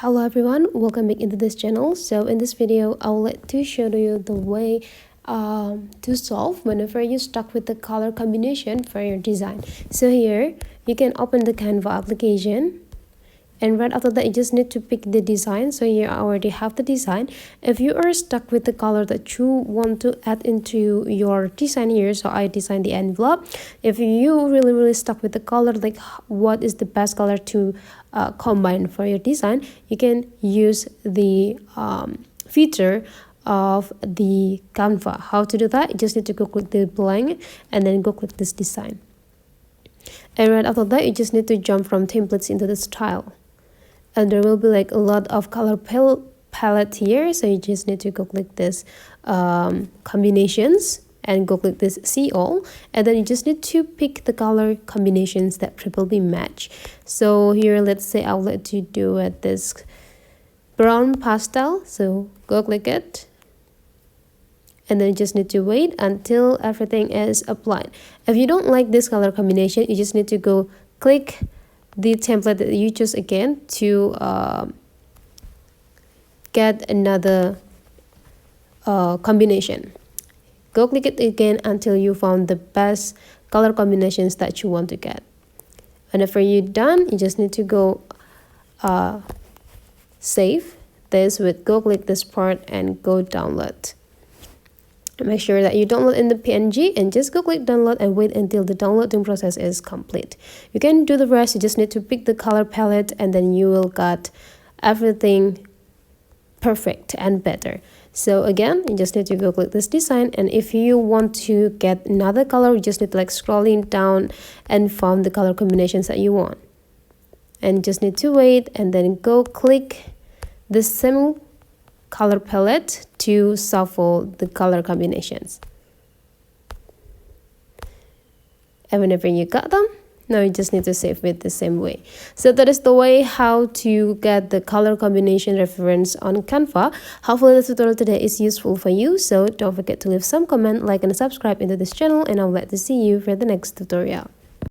Hello everyone, welcome back into this channel. So in this video I will like to show you the way to solve whenever you're stuck with the color combination for your design. So here you can open the Canva application, and right after that you just need to pick the design. So here I already have the design. If you are stuck with the color that you want to add into your design here, so I designed the envelope. If you really stuck with the color, like what is the best color to combine for your design, you can use the feature of the Canva. How to do that? You just need to go click the blank and then go click this design, and right after that you just need to jump from templates into the style, and there will be like a lot of color palette here. So you just need to go click this combinations and go click this see all, and then you just need to pick the color combinations that probably match. So here let's say I would like to do it this brown pastel, so go click it, and then you just need to wait until everything is applied. If you don't like this color combination, you just need to go click the template that you choose again to get another combination. Go click it again until you found the best color combinations that you want to get. Whenever you're done, you just need to go save this with go click this part and go download. Make sure that you download in the PNG and just go click download and wait until the downloading process is complete. You can do the rest. You just need to pick the color palette and then you will get everything perfect and better. So again, you just need to go click this design, and if you want to get another color, you just need to like scrolling down and find the color combinations that you want, and just need to wait and then go click the same color palette to shuffle the color combinations. And whenever you got them, now you just need to save it the same way. So that is the way how to get the color combination reference on Canva. Hopefully the tutorial today is useful for you. So don't forget to leave some comment, like and subscribe into this channel, and I would like to see you for the next tutorial.